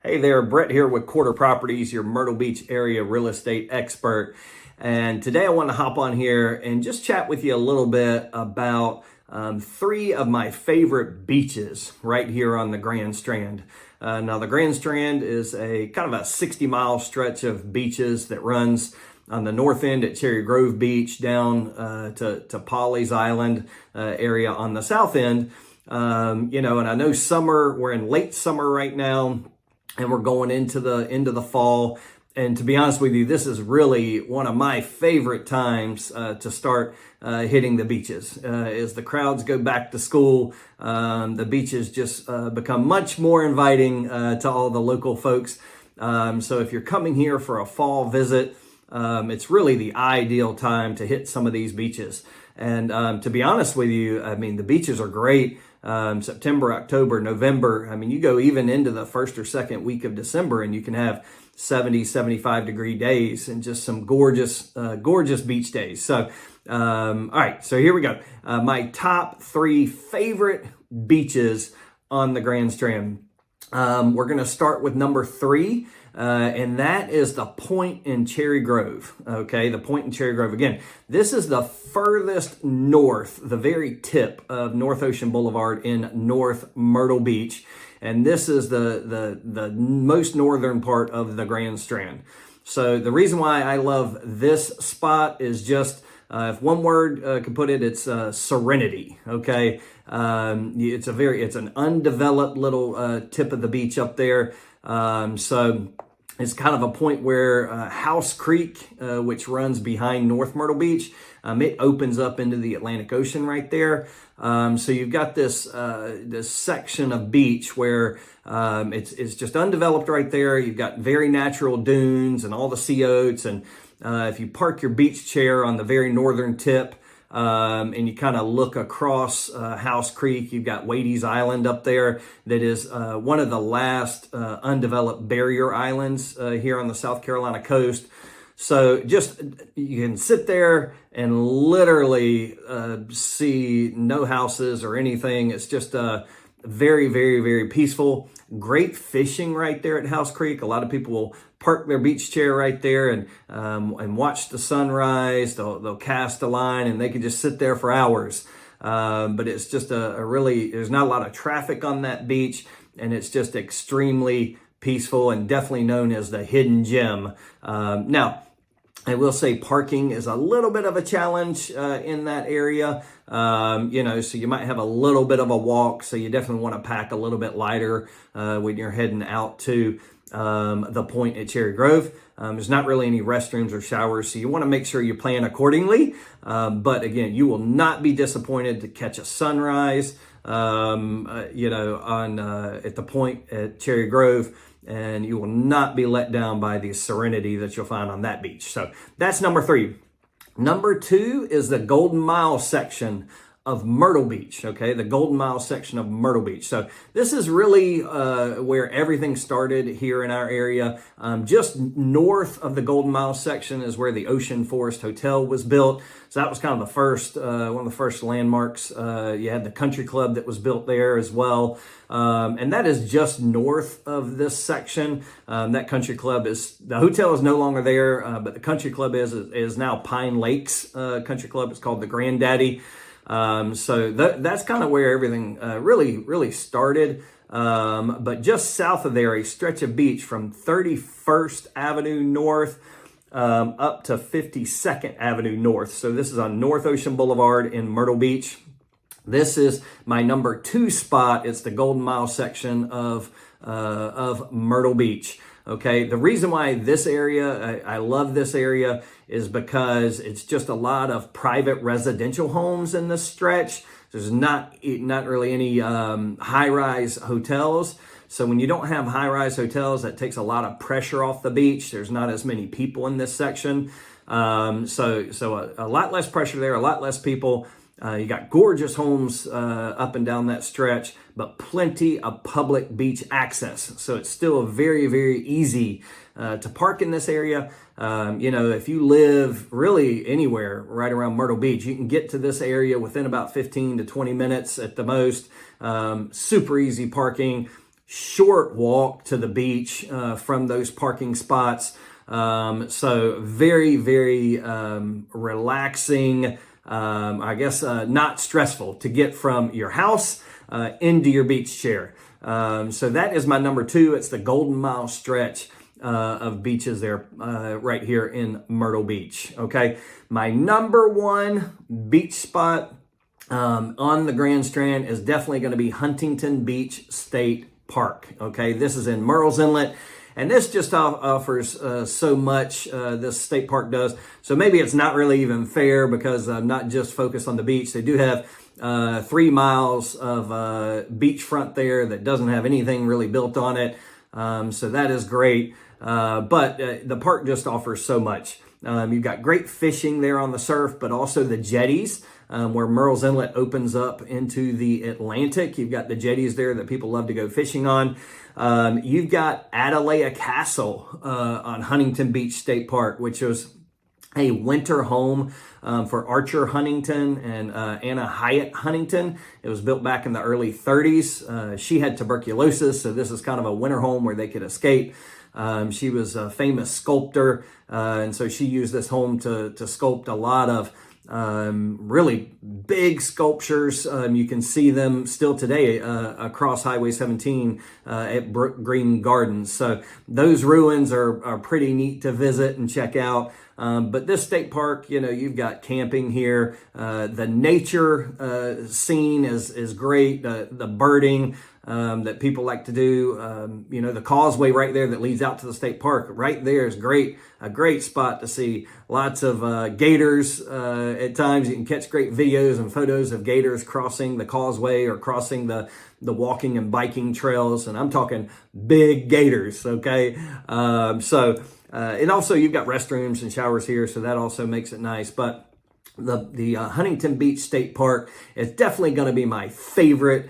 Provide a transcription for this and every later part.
Hey there, Brett here with Quarter Properties, your Myrtle Beach area real estate expert. And today I want to hop on here and just chat with you a little bit about three of my favorite beaches right here on the Grand Strand. Now the Grand Strand is a kind of a 60-mile stretch of beaches that runs on the north end at Cherry Grove Beach down to Pawleys Island area on the south end. And I know we're in late summer right now, and we're going into the fall. And to be honest with you, this is really one of my favorite times to start hitting the beaches. As the crowds go back to school, the beaches just become much more inviting to all the local folks. So if you're coming here for a fall visit, it's really the ideal time to hit some of these beaches. And to be honest with you, I mean, the beaches are great. September, October, November. I mean, you go even into the first or second week of December and you can have 70, 75 degree days and just some gorgeous beach days. So, all right, so here we go. My top three favorite beaches on the Grand Strand. We're going to start with number three. And that is the Point in Cherry Grove. Okay, the Point in Cherry Grove. Again, this is the furthest north, the very tip of North Ocean Boulevard in North Myrtle Beach. And this is the most northern part of the Grand Strand. So the reason why I love this spot is just, if one word could put it, it's serenity. Okay, it's an undeveloped little tip of the beach up there. So it's kind of a point where House Creek, which runs behind North Myrtle Beach, it opens up into the Atlantic Ocean right there. So you've got this section of beach where it's just undeveloped right there. You've got very natural dunes and all the sea oats. And if you park your beach chair on the very northern tip, and you kind of look across House Creek, you've got Wadey's Island up there that is one of the last undeveloped barrier islands here on the South Carolina coast. So just you can sit there and literally see no houses or anything. It's just very, very, very peaceful. Great fishing right there at House Creek. A lot of people will park their beach chair right there and watch the sunrise. They'll cast a line and they can just sit there for hours. But it's just there's not a lot of traffic on that beach, and it's just extremely peaceful and definitely known as the hidden gem. Now, I will say parking is a little bit of a challenge in that area. So you might have a little bit of a walk. So you definitely want to pack a little bit lighter when you're heading out to the Point at Cherry Grove. There's not really any restrooms or showers, so you want to make sure you plan accordingly. But again, you will not be disappointed to catch a sunrise, at the Point at Cherry Grove. And you will not be let down by the serenity that you'll find on that beach. So that's number three. Number two is the Golden Mile section of Myrtle Beach. Okay, the Golden Mile section of Myrtle Beach. So this is really where everything started here in our area. Just north of the Golden Mile section is where the Ocean Forest Hotel was built. So that was kind of the first, one of the first landmarks. You had the country club that was built there as well. And that is just north of this section. That country club the hotel is no longer there, but the country club is now Pine Lakes Country Club. It's called the Granddaddy. So that's kind of where everything really started. But just south of there, a stretch of beach from 31st Avenue North up to 52nd Avenue North. So this is on North Ocean Boulevard in Myrtle Beach. This is my number two spot. It's the Golden Mile section of Myrtle Beach. Okay, the reason why this area, I love this area, is because it's just a lot of private residential homes in this stretch. There's not really any high-rise hotels. So when you don't have high-rise hotels, that takes a lot of pressure off the beach. There's not as many people in this section. So a lot less pressure there, a lot less people. You got gorgeous homes up and down that stretch, but plenty of public beach access. So it's still very, very easy to park in this area. If you live really anywhere right around Myrtle Beach, you can get to this area within about 15 to 20 minutes at the most. Super easy parking. short walk to the beach from those parking spots. So very, very relaxing, I guess not stressful to get from your house into your beach chair. So that is my number 2. It's the Golden Mile stretch of beaches there right here in Myrtle Beach. Okay, my number 1 beach spot on the Grand Strand is definitely going to be Huntington Beach State Park. Okay, this is in Murrells Inlet, and this just offers so much, this state park does. So maybe it's not really even fair because I'm not just focused on the beach. They do have 3 miles of beachfront there that doesn't have anything really built on it. So that is great. But the park just offers so much. You've got great fishing there on the surf, but also the jetties. Where Murrells Inlet opens up into the Atlantic. You've got the jetties there that people love to go fishing on. You've got Atalaya Castle on Huntington Beach State Park, which was a winter home for Archer Huntington and Anna Hyatt Huntington. It was built back in the early 30s. She had tuberculosis, so this is kind of a winter home where they could escape. She was a famous sculptor, and so she used this home to sculpt a lot of really big sculptures. You can see them still today across Highway 17 at Brook Green Gardens. So those ruins are pretty neat to visit and check out. But this state park, you know, you've got camping here. The nature scene is great. The birding that people like to do. You know, the causeway right there that leads out to the state park right there is great. A great spot to see lots of gators. At times you can catch great videos and photos of gators crossing the causeway or crossing the walking and biking trails. And I'm talking big gators, okay? And also you've got restrooms and showers here, so that also makes it nice. But the Huntington Beach State Park is definitely going to be my favorite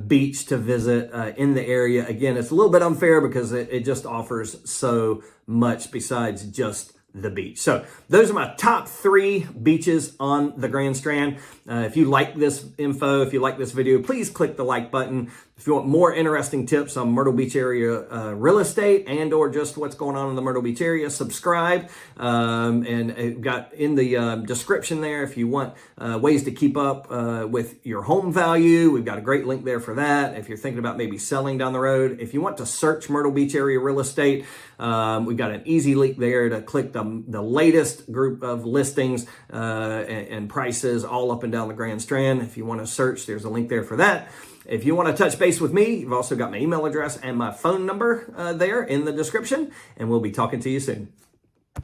beach to visit in the area. Again, it's a little bit unfair because it just offers so much besides just the beach. So those are my top 3 beaches on the Grand Strand. If you like this info, if you like this video, please click the like button. If you want more interesting tips on Myrtle Beach area real estate and or just what's going on in the Myrtle Beach area, subscribe. And it got in the description there if you want ways to keep up with your home value. We've got a great link there for that. If you're thinking about maybe selling down the road, if you want to search Myrtle Beach area real estate, we've got an easy link there to click the latest group of listings and prices all up and down the Grand Strand. If you want to search, there's a link there for that. If you want to touch base with me, you've also got my email address and my phone number there in the description, and we'll be talking to you soon.